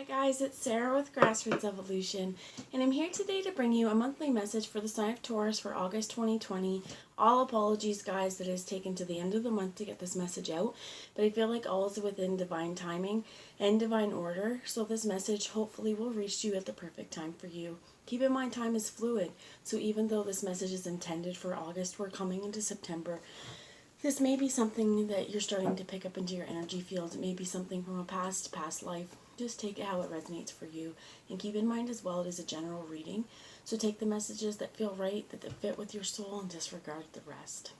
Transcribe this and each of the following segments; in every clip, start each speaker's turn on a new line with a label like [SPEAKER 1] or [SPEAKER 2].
[SPEAKER 1] guys, it's Sarah with Grassroots Evolution, and I'm here today to bring you a monthly message for the sign of Taurus for August 2020. All apologies, guys, that it has taken to the end of the month to get this message out, but I feel like all is within divine timing and divine order, so this message hopefully will reach you at the perfect time for you. Keep in mind, time is fluid, so even though this message is intended for August, we're coming into September. This may be something that you're starting to pick up into your energy field. It may be something from a past life. Just take it how it resonates for you. And keep in mind as well, it is a general reading. So take the messages that feel right, that fit with your soul, and disregard the rest.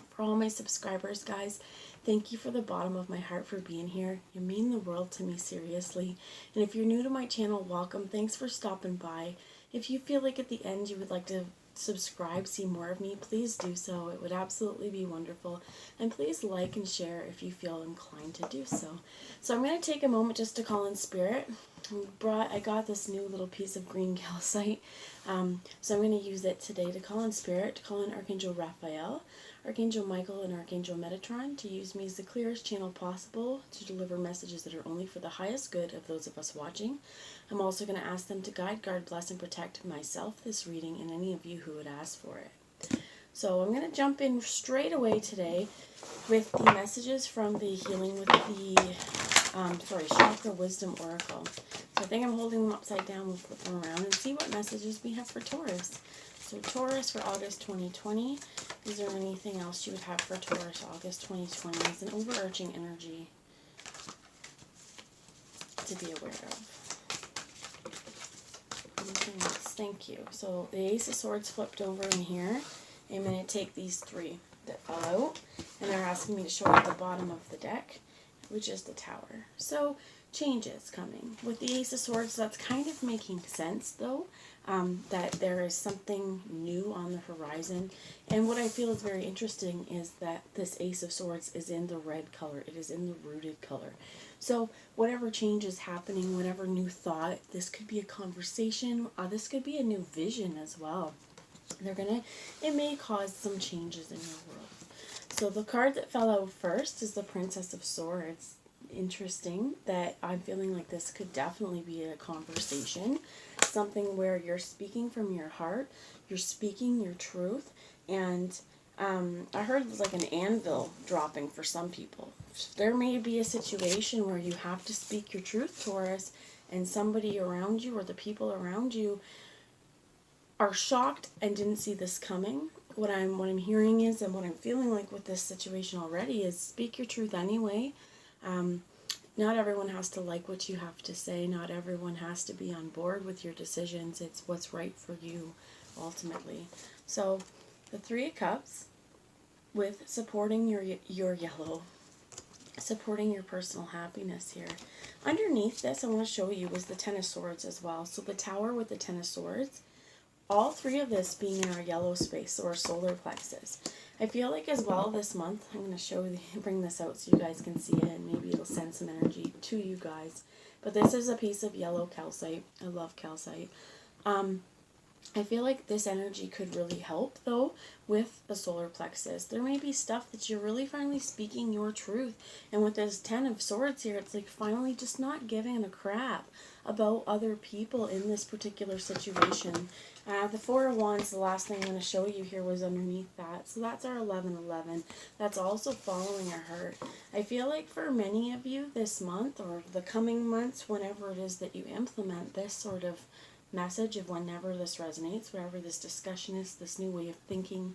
[SPEAKER 1] For all my subscribers, guys, thank you for the bottom of my heart for being here. You mean the world to me, seriously. And if you're new to my channel, welcome. Thanks for stopping by. If you feel like at the end you would like to subscribe, see more of me, please do so. It would absolutely be wonderful. And please like and share if you feel inclined to do so. So I'm going to take a moment just to call in spirit. I got this new little piece of green calcite, so I'm going to use it today to call in spirit, to call in Archangel Raphael, Archangel Michael, and Archangel Metatron to use me as the clearest channel possible to deliver messages that are only for the highest good of those of us watching. I'm also going to ask them to guide, guard, bless, and protect myself, this reading, and any of you who would ask for it. So I'm going to jump in straight away today with the messages from the Healing with the Chakra Wisdom Oracle. So I think I'm holding them upside down. We'll flip them around and see what messages we have for Taurus. So Taurus for August 2020. Is there anything else you would have for Taurus August 2020? It's an overarching energy to be aware of. Anything else? Thank you. So the Ace of Swords flipped over in here. I'm going to take these three that fell out, and they're asking me to show at the bottom of the deck, which is the Tower. So changes coming. With the Ace of Swords, that's kind of making sense, though, that there is something new on the horizon. And what I feel is very interesting is that this Ace of Swords is in the red color. It is in the rooted color. So whatever change is happening, whatever new thought, this could be a conversation, this could be a new vision as well. It may cause some changes in your world. So the card that fell out first is the Princess of Swords. Interesting that I'm feeling like this could definitely be a conversation, something where you're speaking from your heart, you're speaking your truth, and I heard it was like an anvil dropping for some people. There may be a situation where you have to speak your truth, Taurus, and somebody around you or the people around you are shocked and didn't see this coming. What I'm hearing is, and what I'm feeling like with this situation already is, speak your truth anyway. Not everyone has to like what you have to say. Not everyone has to be on board with your decisions. It's what's right for you, ultimately. So, the Three of Cups, with supporting your yellow, supporting your personal happiness here. Underneath this, I want to show you, was the Ten of Swords as well. So the Tower with the Ten of Swords, all three of this being in our yellow space, or solar plexus. I feel like as well this month, I'm going to bring this out so you guys can see it, and maybe it'll send some energy to you guys. But this is a piece of yellow calcite. I love calcite. I feel like this energy could really help, though, with the solar plexus. There may be stuff that you're really finally speaking your truth. And with this Ten of Swords here, it's like finally just not giving a crap about other people in this particular situation. The Four of Wands, the last thing I'm going to show you here, was underneath that. So that's our 1111. That's also following our heart. I feel like for many of you this month, or the coming months, whenever it is that you implement this sort of message, of whenever this resonates, whatever this discussion is, this new way of thinking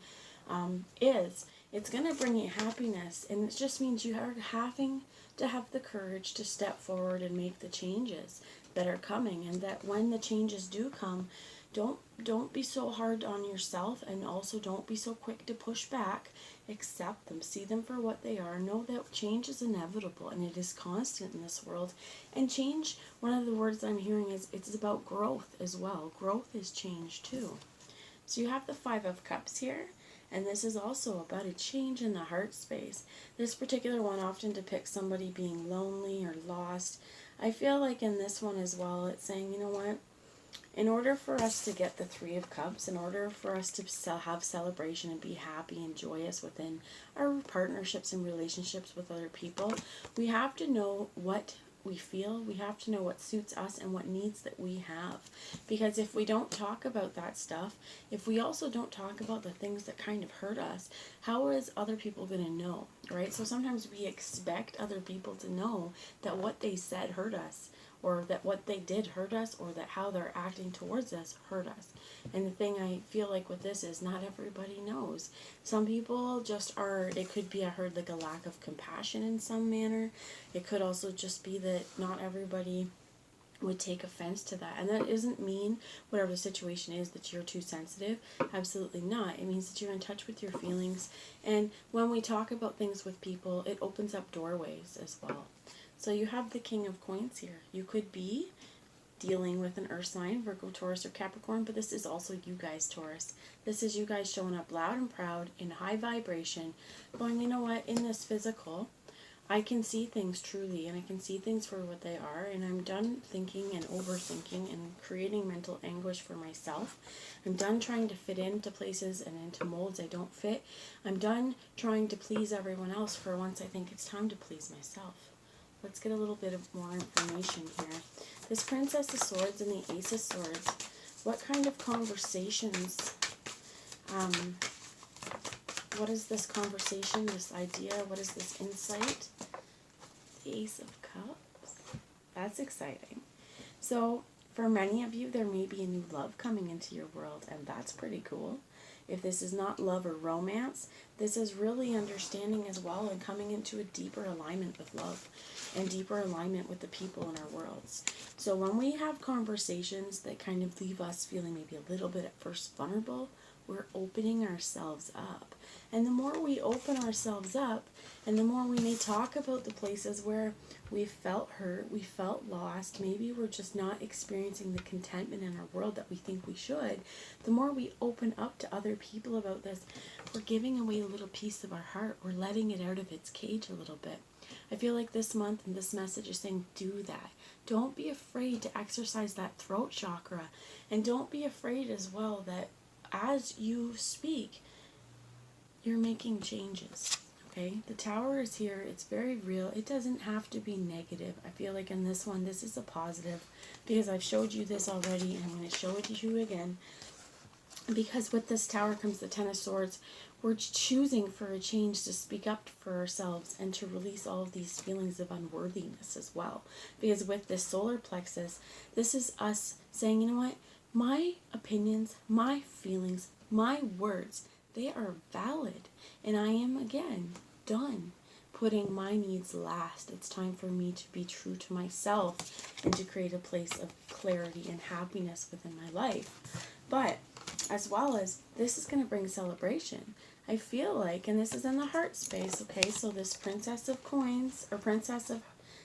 [SPEAKER 1] it's going to bring you happiness, and it just means you are having to have the courage to step forward and make the changes that are coming, and that when the changes do come, don't be so hard on yourself, and also don't be so quick to push back. Accept them, see them for what they are. Know that change is inevitable, and it is constant in this world. And change, one of the words I'm hearing is, it's about growth as well. Growth is change too. So you have the Five of Cups here, and this is also about a change in the heart space. This particular one often depicts somebody being lonely or lost. I feel like in this one as well, it's saying, you know what? In order for us to get the Three of Cups, in order for us to have celebration and be happy and joyous within our partnerships and relationships with other people, we have to know what we feel. We have to know what suits us and what needs that we have. Because if we don't talk about that stuff, if we also don't talk about the things that kind of hurt us, how is other people going to know, right? So sometimes we expect other people to know that what they said hurt us, or that what they did hurt us, or that how they're acting towards us hurt us. And the thing I feel like with this is not everybody knows. Some people just are, it could be, I heard, like a lack of compassion in some manner. It could also just be that not everybody would take offense to that. And that doesn't mean, whatever the situation is, that you're too sensitive. Absolutely not. It means that you're in touch with your feelings. And when we talk about things with people, it opens up doorways as well. So you have the King of Coins here. You could be dealing with an earth sign, Virgo, Taurus, or Capricorn, but this is also you guys, Taurus. This is you guys showing up loud and proud in high vibration, going, you know what, in this physical, I can see things truly, and I can see things for what they are, and I'm done thinking and overthinking and creating mental anguish for myself. I'm done trying to fit into places and into molds I don't fit. I'm done trying to please everyone else. For once, I think it's time to please myself. Let's get a little bit of more information here. This Princess of Swords and the Ace of Swords, what kind of conversations, what is this conversation, this idea, what is this insight? The Ace of Cups. That's exciting. So, for many of you, there may be a new love coming into your world, and that's pretty cool. If this is not love or romance, this is really understanding as well and coming into a deeper alignment with love and deeper alignment with the people in our worlds. So when we have conversations that kind of leave us feeling maybe a little bit at first vulnerable, we're opening ourselves up. And the more we open ourselves up, and the more we may talk about the places where we felt hurt, we felt lost, maybe we're just not experiencing the contentment in our world that we think we should, the more we open up to other people about this, we're giving away a little piece of our heart. We're letting it out of its cage a little bit. I feel like this month and this message is saying, do that. Don't be afraid to exercise that throat chakra. And don't be afraid as well that as you speak, you're making changes. Okay? The Tower is here. It's very real. It doesn't have to be negative. I feel like in this one, this is a positive, because I've showed you this already, and I'm going to show it to you again. Because with this Tower comes the Ten of Swords. We're choosing for a change to speak up for ourselves and to release all of these feelings of unworthiness as well. Because with this solar plexus, this is us saying, you know what? My opinions, my feelings, my words, they are valid. And I am, again, done putting my needs last. It's time for me to be true to myself and to create a place of clarity and happiness within my life. But as well as this is going to bring celebration. I feel like, and this is in the heart space, okay, so this Princess of Coins, or Princess of,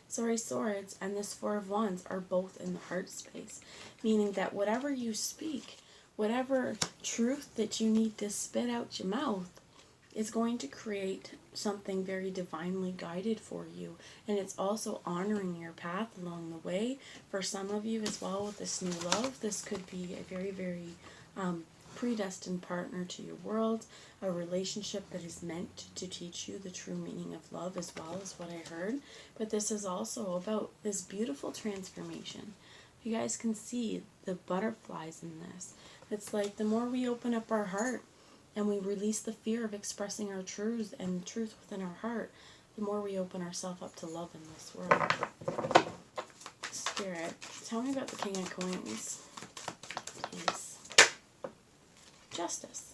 [SPEAKER 1] Swords, and this Four of Wands are both in the heart space, meaning that whatever you speak, whatever truth that you need to spit out your mouth, is going to create something very divinely guided for you. And it's also honoring your path along the way. For some of you as well, with this new love, this could be a very, very predestined partner to your world, a relationship that is meant to teach you the true meaning of love as well, as what I heard. But this is also about this beautiful transformation. You guys can see the butterflies in this. It's like the more we open up our heart and we release the fear of expressing our truth and truth within our heart, the more we open ourselves up to love in this world. Spirit, tell me about the King of Coins, please. Justice.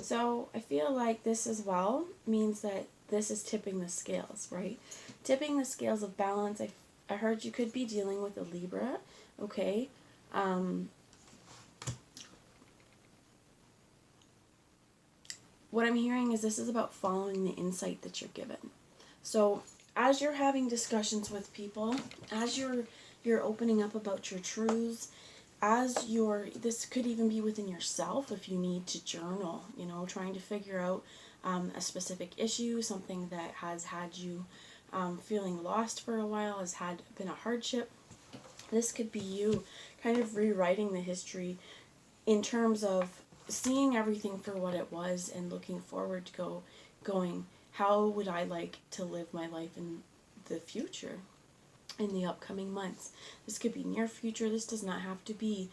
[SPEAKER 1] So I feel like this as well means that this is tipping the scales, right? Tipping the scales of balance. I heard you could be dealing with a Libra, okay? What I'm hearing is this is about following the insight that you're given. So as you're having discussions with people, as you're opening up about your truths, as this could even be within yourself if you need to journal, you know, trying to figure out a specific issue, something that has had you feeling lost for a while, has been a hardship. This could be you kind of rewriting the history in terms of seeing everything for what it was and looking forward to going, how would I like to live my life in the future? in the upcoming months. This could be near future. This does not have to be,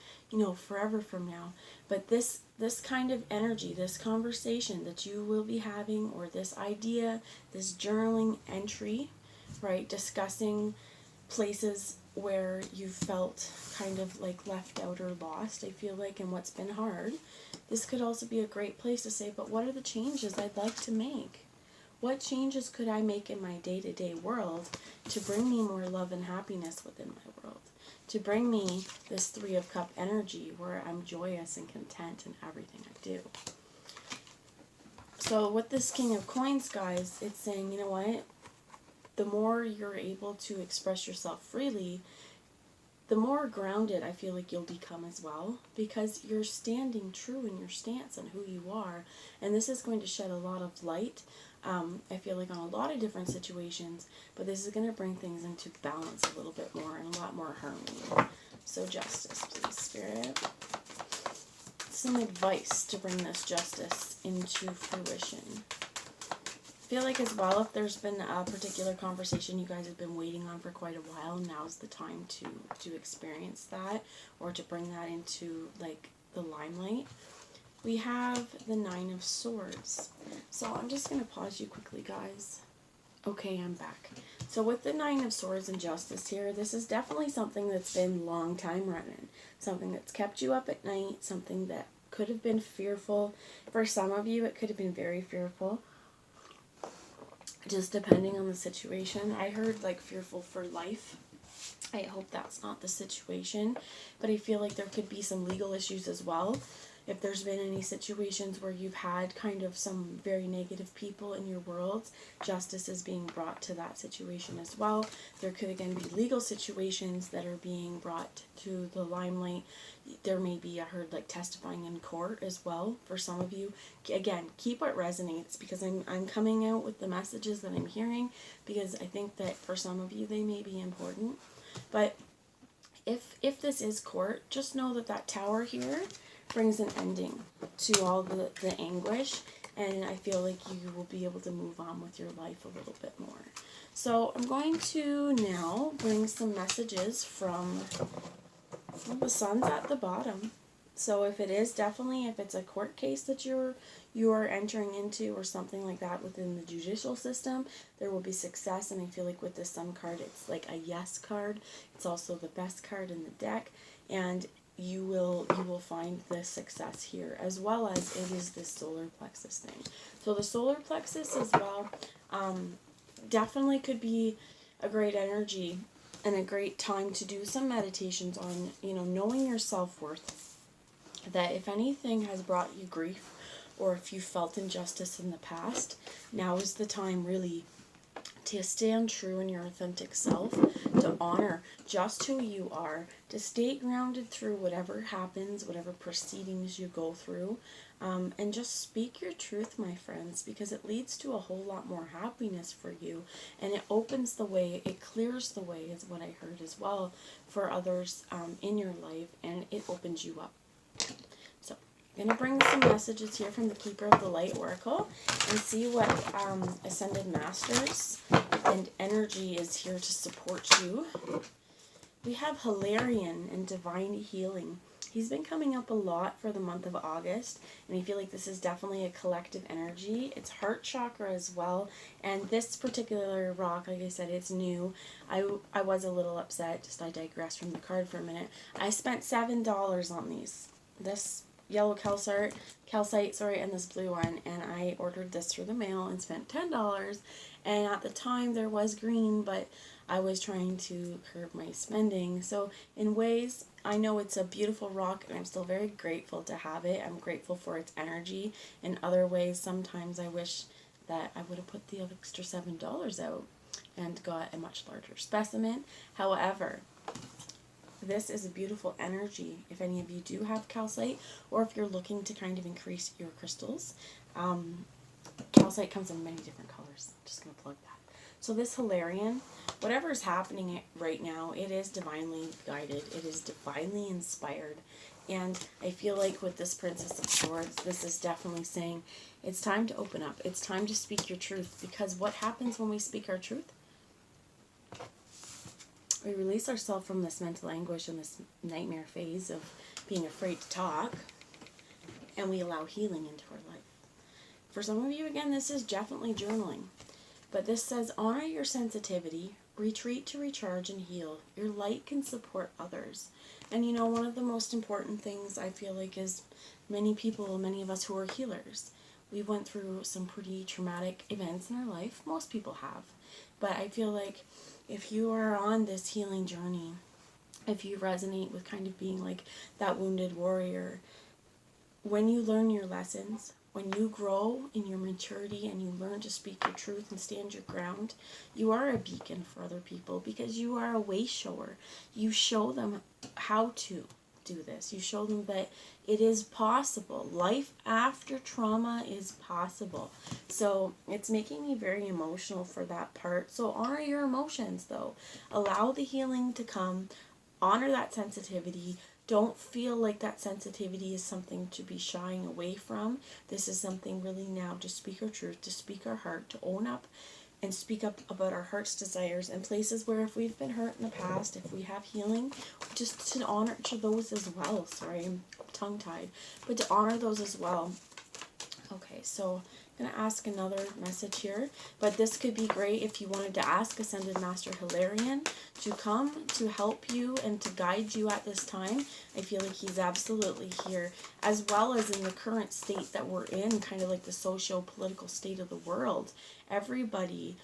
[SPEAKER 1] forever from now. But this kind of energy, this conversation that you will be having, or this idea, this journaling entry, right, discussing places where you felt kind of like left out or lost, I feel like, and what's been hard. This could also be a great place to say, but what are the changes I'd like to make? What changes could I make in my day-to-day world to bring me more love and happiness within my world? To bring me this 3 of Cup energy where I'm joyous and content in everything I do. So with this King of Coins, guys, it's saying, you know what? The more you're able to express yourself freely, the more grounded I feel like you'll become as well, because you're standing true in your stance on who you are. And this is going to shed a lot of light, I feel like, on a lot of different situations, but this is going to bring things into balance a little bit more and a lot more harmony. So justice, please, Spirit. Some advice to bring this justice into fruition. I feel like as well, if there's been a particular conversation you guys have been waiting on for quite a while, now's the time to experience that, or to bring that into like the limelight. We have the 9 of Swords. So I'm just going to pause you quickly, guys. Okay, I'm back. So with the 9 of Swords and Justice here, this is definitely something that's been long time running. Something that's kept you up at night, something that could have been fearful. For some of you, it could have been very fearful. Just depending on the situation. I heard like fearful for life. I hope that's not the situation. But I feel like there could be some legal issues as well. If there's been any situations where you've had kind of some very negative people in your world, justice is being brought to that situation as well. There could again be legal situations that are being brought to the limelight. There may be, I heard, like testifying in court as well for some of you. Again, keep what resonates, because I'm coming out with the messages that I'm hearing, because I think that for some of you they may be important. But if this is court, just know that that Tower here brings an ending to all the anguish, and I feel like you will be able to move on with your life a little bit more. So I'm going to now bring some messages from the Sun's at the bottom. So if it's a court case that you are entering into, or something like that within the judicial system, there will be success. And I feel like with the Sun card, it's like a yes card. It's also the best card in the deck, and you will find the success here, as well as it is this solar plexus thing. So the solar plexus as well definitely could be a great energy and a great time to do some meditations on, knowing your self-worth. That if anything has brought you grief, or if you felt injustice in the past, now is the time really to stand true in your authentic self, to honor just who you are, to stay grounded through whatever happens, whatever proceedings you go through, and just speak your truth, my friends, because it leads to a whole lot more happiness for you, and it opens the way, it clears the way, is what I heard as well, for others in your life, and it opens you up. So I'm going to bring some messages here from the Keeper of the Light Oracle and see what Ascended Masters and energy is here to support you. We have Hilarion and Divine Healing. He's been coming up a lot for the month of August, and I feel like this is definitely a collective energy. It's heart chakra as well, and this particular rock, like I said, it's new. I was a little upset, I digress from the card for a minute. I spent $7 on these. This yellow calcite, and this blue one, and I ordered this through the mail and spent $10, and at the time there was green, but I was trying to curb my spending. So in ways, I know it's a beautiful rock, and I'm still very grateful to have it. I'm grateful for its energy. In other ways, sometimes I wish that I would have put the extra $7 out and got a much larger specimen. However, this is a beautiful energy if any of you do have calcite, or if you're looking to kind of increase your crystals. Calcite comes in many different colors. I'm just going to plug that. So this Hilarion, whatever is happening right now, it is divinely guided. It is divinely inspired. And I feel like with this Princess of Swords, this is definitely saying it's time to open up. It's time to speak your truth. Because what happens when we speak our truth? we release ourselves from this mental anguish and this nightmare phase of being afraid to talk, and we allow healing into our life. For some of you, again, this is definitely journaling. But this says, honor your sensitivity, retreat to recharge and heal. Your light can support others. And you know, one of the most important things I feel like is many of us who are healers, we went through some pretty traumatic events in our life. Most people have. But I feel like if you are on this healing journey, if you resonate with kind of being like that wounded warrior, when you learn your lessons, when you grow in your maturity and you learn to speak your truth and stand your ground, you are a beacon for other people because you are a way shower. You show them how to do this. You show them that it is possible. Life after trauma is possible. So it's making me very emotional for that part. So honor your emotions though. Allow the healing to come. Honor that sensitivity. Don't feel like that sensitivity is something to be shying away from. This is something really now to speak our truth, to speak our heart, to own up and speak up about our heart's desires and places where if we've been hurt in the past, if we have healing, just to honor to those as well. Sorry, I'm tongue-tied. But to honor those as well. Okay, so I'm going to ask another message here, but this could be great if you wanted to ask Ascended Master Hilarion to come to help you and to guide you at this time. I feel like he's absolutely here, as well as in the current state that we're in, kind of like the socio-political state of the world. Everybody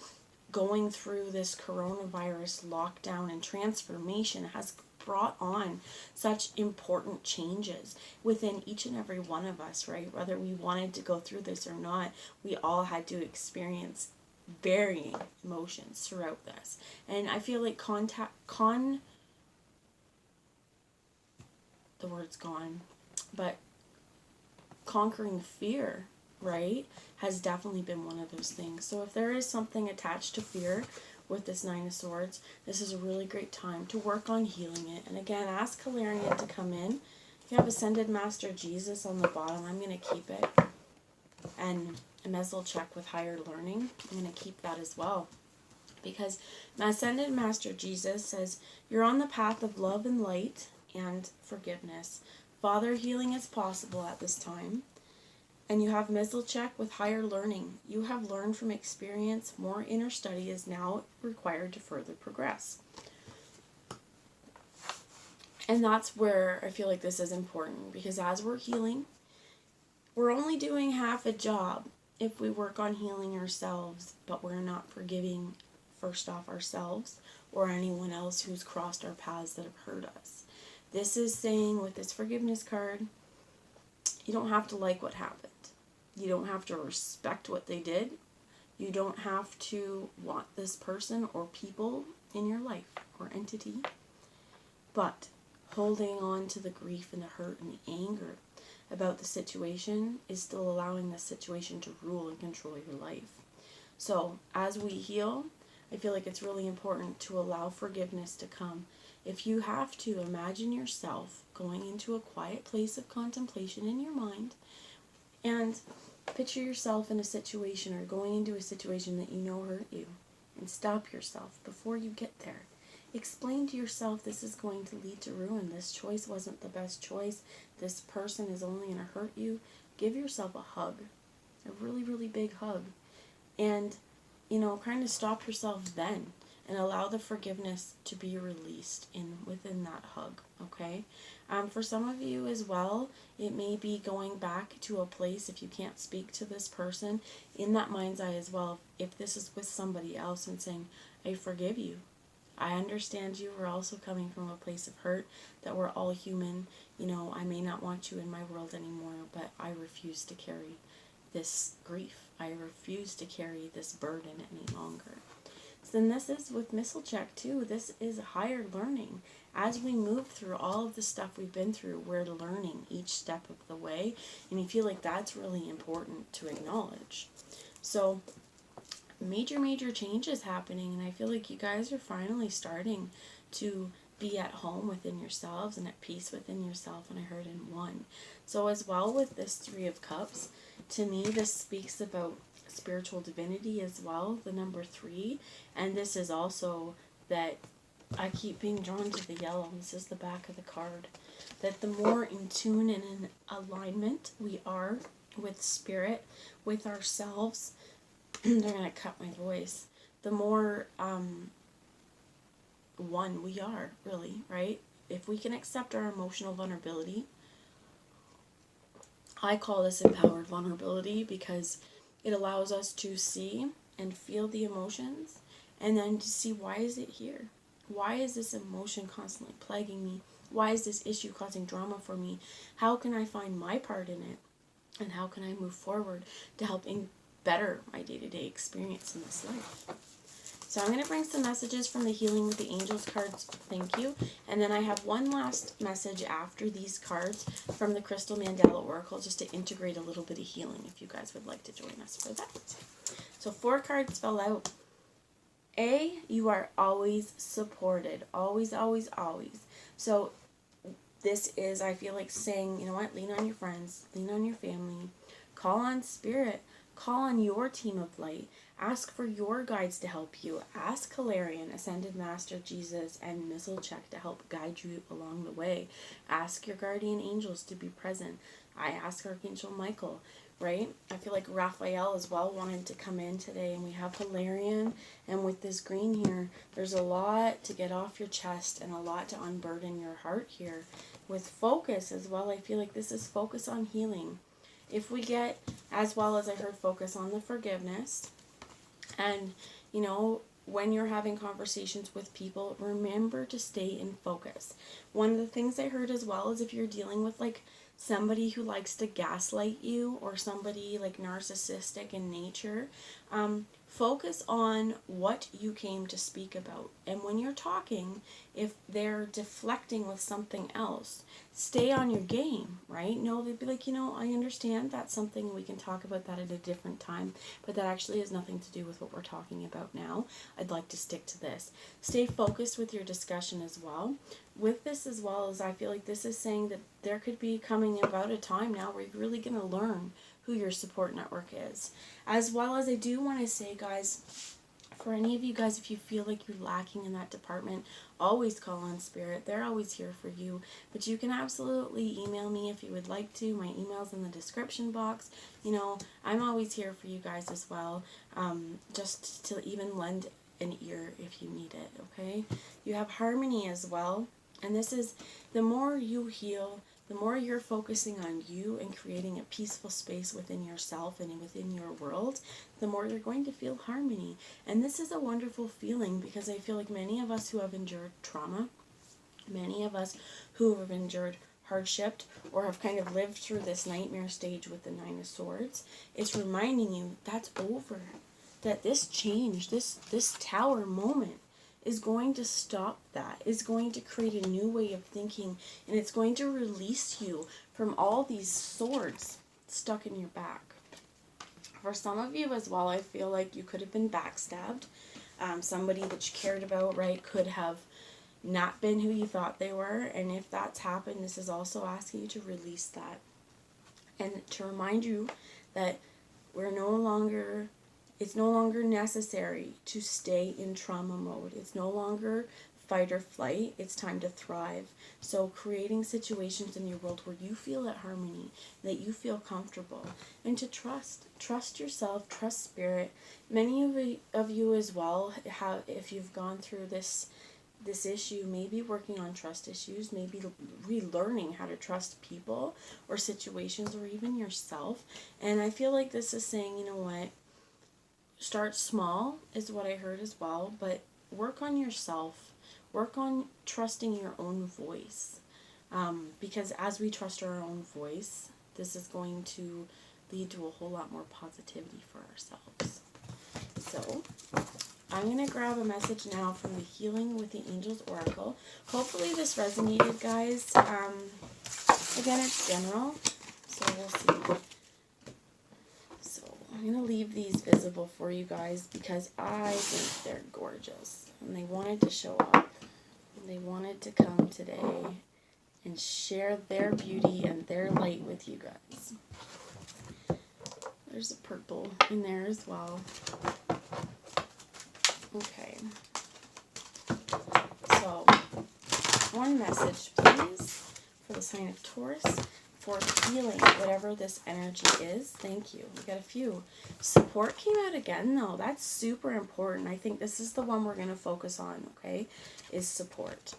[SPEAKER 1] going through this coronavirus lockdown and transformation has brought on such important changes within each and every one of us, right? Whether we wanted to go through this or not, we all had to experience varying emotions throughout this. And I feel like the word's gone, but conquering fear, right, has definitely been one of those things. So if there is something attached to fear with this Nine of Swords, this is a really great time to work on healing it. And again, ask Hilarion to come in. You have Ascended Master Jesus on the bottom. I'm going to keep it. And a Mezzal check with higher learning. I'm going to keep that as well. Because Ascended Master Jesus says, you're on the path of love and light and forgiveness. Father, healing is possible at this time. And you have Mezzalchek with higher learning. You have learned from experience. More inner study is now required to further progress. And that's where I feel like this is important, because as we're healing, we're only doing half a job if we work on healing ourselves, but we're not forgiving, first off, ourselves or anyone else who's crossed our paths that have hurt us. This is saying with this forgiveness card, you don't have to like what happened. You don't have to respect what they did. You don't have to want this person or people in your life or entity. But holding on to the grief and the hurt and the anger about the situation is still allowing the situation to rule and control your life. So as we heal, I feel like it's really important to allow forgiveness to come. If you have to, imagine yourself going into a quiet place of contemplation in your mind and picture yourself in a situation or going into a situation that you know hurt you, and stop yourself before you get there. Explain to yourself, this is going to lead to ruin. This choice wasn't the best choice. This person is only going to hurt you. Give yourself a hug, a really, really big hug. And, kind of stop yourself then and allow the forgiveness to be released within that hug, okay? For some of you as well, it may be going back to a place, if you can't speak to this person, in that mind's eye as well, if this is with somebody else, and saying, I forgive you. I understand you. We're also coming from a place of hurt, that we're all human. I may not want you in my world anymore, but I refuse to carry this grief. I refuse to carry this burden any longer. Then this is with Mezzalchek too. This is higher learning. As we move through all of the stuff we've been through, we're learning each step of the way. And I feel like that's really important to acknowledge. So major changes happening, and I feel like you guys are finally starting to be at home within yourselves and at peace within yourself, and I heard in one. So as well with this Three of Cups, to me this speaks about spiritual divinity as well, the number 3, and this is also that I keep being drawn to the yellow. This is the back of the card. That the more in tune and in alignment we are with spirit, with ourselves, they're going to cut my voice, the more one we are, really, right? If we can accept our emotional vulnerability, I call this empowered vulnerability because it allows us to see and feel the emotions and then to see, why is it here? Why is this emotion constantly plaguing me? Why is this issue causing drama for me? How can I find my part in it? And how can I move forward to help better my day-to-day experience in this life? So I'm going to bring some messages from the Healing with the Angels cards. Thank you. And then I have one last message after these cards from the Crystal Mandela Oracle, just to integrate a little bit of healing if you guys would like to join us for that. So 4 cards fell out. A, you are always supported. Always, always, always. So this is, I feel like, saying, you know what, lean on your friends, lean on your family, call on spirit, call on your team of light, ask for your guides to help you, ask Hilarion, Ascended Master Jesus, and Missile Check to help guide you along the way, ask your guardian angels to be present. I ask Archangel Michael, right? I feel like Raphael as well wanted to come in today, and we have Hilarion, and with this green here, there's a lot to get off your chest and a lot to unburden your heart here. With focus as well, I feel like this is focus on healing. If we get, as well as I heard, focus on the forgiveness, and, you know, when you're having conversations with people, remember to stay in focus. One of the things I heard as well is if you're dealing with, like, somebody who likes to gaslight you or somebody, like, narcissistic in nature, focus on what you came to speak about. And when you're talking, if they're deflecting with something else, stay on your game, right? No, they'd be like, you know, I understand that's something, we can talk about that at a different time, but that actually has nothing to do with what we're talking about now. I'd like to stick to this. Stay focused with your discussion as well. With this as well, as I feel like this is saying that there could be coming about a time now where you're really going to learn who your support network is. As well as I do want to say, guys, for any of you guys, if you feel like you're lacking in that department, always call on spirit. They're always here for you. But you can absolutely email me if you would like to. My email's in the description box. You know, I'm always here for you guys as well, just to even lend an ear if you need it, okay? You have harmony as well. And this is, the more you heal, the more you're focusing on you and creating a peaceful space within yourself and within your world, the more you're going to feel harmony. And this is a wonderful feeling, because I feel like many of us who have endured trauma, many of us who have endured hardship or have kind of lived through this nightmare stage with the 9 of Swords, it's reminding you that's over. That this change, this tower moment is going to stop that, is going to create a new way of thinking, and it's going to release you from all these swords stuck in your back. For some of you as well, I feel like you could have been backstabbed. Somebody that you cared about, right, could have not been who you thought they were, and if that's happened, this is also asking you to release that. And to remind you that it's no longer necessary to stay in trauma mode. It's no longer fight or flight. It's time to thrive. So creating situations in your world where you feel at harmony, that you feel comfortable, and to trust yourself, trust spirit. Many of you as well have, if you've gone through this issue, maybe working on trust issues, maybe relearning how to trust people or situations or even yourself. And I feel like this is saying, you know what, start small is what I heard as well, but work on yourself. Work on trusting your own voice. Because as we trust our own voice, this is going to lead to a whole lot more positivity for ourselves. So, I'm going to grab a message now from the Healing with the Angels Oracle. Hopefully this resonated, guys. Again, it's general, so we'll see. I'm going to leave these visible for you guys because I think they're gorgeous. And they wanted to show up. And they wanted to come today and share their beauty and their light with you guys. There's a purple in there as well. Okay. So one message, please, for the sign of Taurus, for healing whatever this energy is. Thank you. We got a few. Support came out again, though. That's super important. I think this is the one we're going to focus on, okay, is support.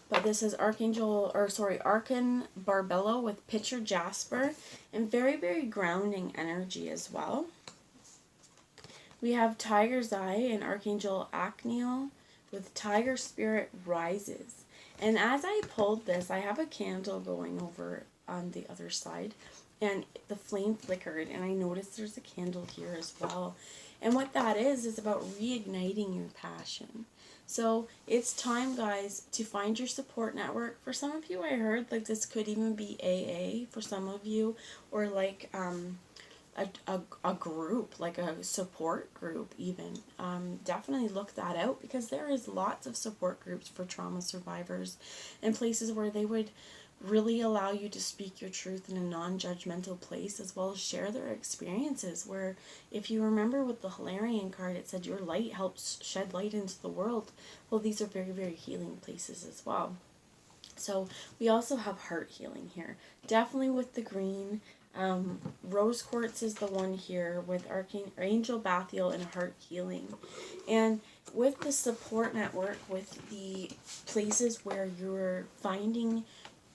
[SPEAKER 1] But this is Archon Barbello with Pitcher Jasper, and very, very grounding energy as well. We have Tiger's Eye and Archangel Acneal with Tiger Spirit Rises. And as I pulled this, I have a candle going over on the other side, and the flame flickered, and I noticed there's a candle here as well. And what that is about reigniting your passion. So it's time, guys, to find your support network. For some of you, I heard like this could even be AA for some of you, or like a group, like a support group even. Definitely look that out, because there is lots of support groups for trauma survivors and places where they would really allow you to speak your truth in a non-judgmental place, as well as share their experiences, where if you remember with the Hilarion card, it said your light helps shed light into the world. Well, these are very, very healing places as well. So we also have heart healing here, definitely with the green. Rose quartz is the one here with Archangel Bathiel and heart healing. And with the support network, with the places where you're finding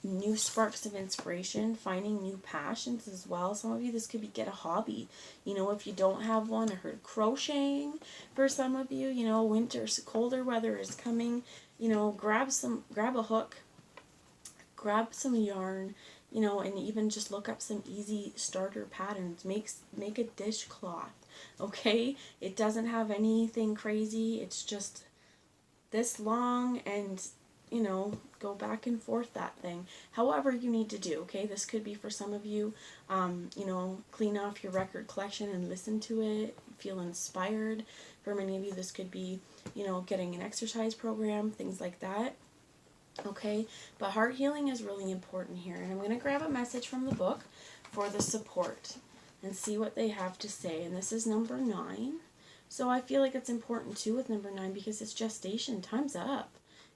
[SPEAKER 1] new sparks of inspiration, finding new passions as well. Some of you, this could be get a hobby. You know, if you don't have one, I heard crocheting for some of you. You know, colder weather is coming. You know, grab a hook, grab some yarn, you know, and even just look up some easy starter patterns. Make a dishcloth, okay? It doesn't have anything crazy. It's just this long, and you know, go back and forth that thing. However you need to do, okay? This could be for some of you, you know, clean off your record collection and listen to it, feel inspired. For many of you, this could be, you know, getting an exercise program, things like that. Okay, but heart healing is really important here. And I'm going to grab a message from the book for the support and see what they have to say. And this is number 9. So I feel like it's important too with number 9, because it's gestation. Time's up.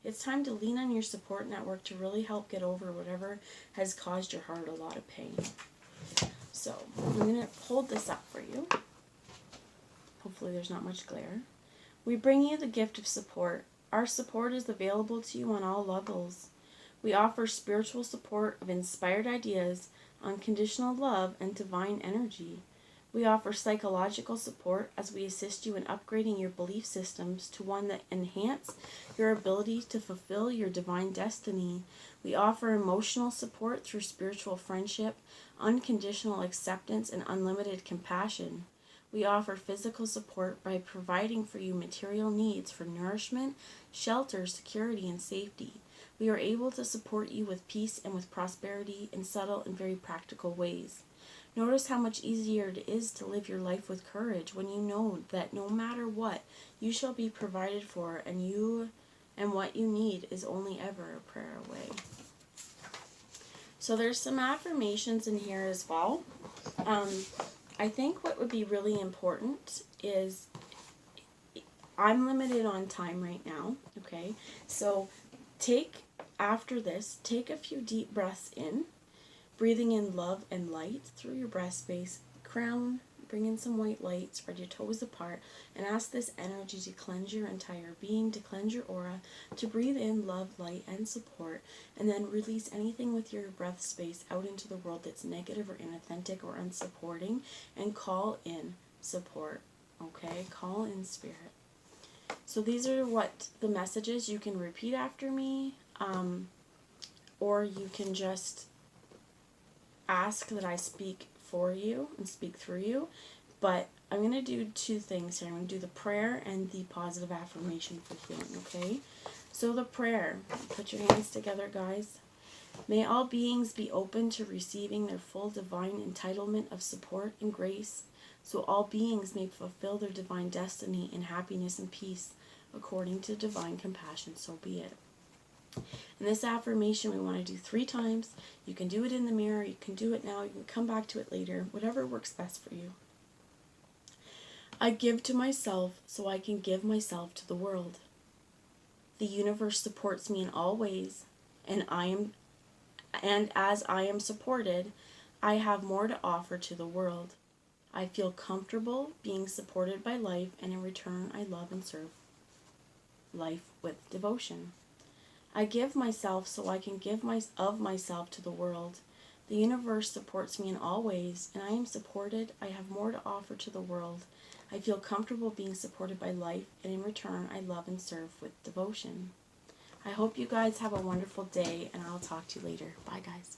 [SPEAKER 1] It's time to lean on your support network to really help get over whatever has caused your heart a lot of pain. So I'm going to hold this up for you. Hopefully there's not much glare. We bring you the gift of support. Our support is available to you on all levels. We offer spiritual support of inspired ideas, unconditional love, and divine energy. We offer psychological support as we assist you in upgrading your belief systems to one that enhance your ability to fulfill your divine destiny. We offer emotional support through spiritual friendship, unconditional acceptance, and unlimited compassion. We offer physical support by providing for you material needs for nourishment, shelter, security, and safety. We are able to support you with peace and with prosperity in subtle and very practical ways. Notice how much easier it is to live your life with courage when you know that no matter what, you shall be provided for, and what you need is only ever a prayer away. So there's some affirmations in here as well. I think what would be really important is, I'm limited on time right now, okay? So after this, take a few deep breaths in, breathing in love and light through your breast space, crown, bring in some white light, spread your toes apart, and ask this energy to cleanse your entire being, to cleanse your aura, to breathe in love, light, and support, and then release anything with your breath space out into the world that's negative or inauthentic or unsupporting, and call in support, okay? Call in spirit. So these are what the messages. You can repeat after me, or you can just ask that I speak for you and speak through you. But I'm going to do 2 things here. I'm going to do the prayer and the positive affirmation for healing, okay? So the prayer, put your hands together, guys. May all beings be open to receiving their full divine entitlement of support and grace, so all beings may fulfill their divine destiny in happiness and peace, according to divine compassion, so be it. And this affirmation we want to do 3 times. You can do it in the mirror, you can do it now, you can come back to it later, whatever works best for you. I give to myself so I can give myself to the world. The universe supports me in all ways. and as I am supported, I have more to offer to the world. I feel comfortable being supported by life, and in return I love and serve life with devotion. I give myself so I can give of myself to the world. The universe supports me in all ways, and I am supported. I have more to offer to the world. I feel comfortable being supported by life, and in return I love and serve with devotion. I hope you guys have a wonderful day, and I'll talk to you later. Bye, guys.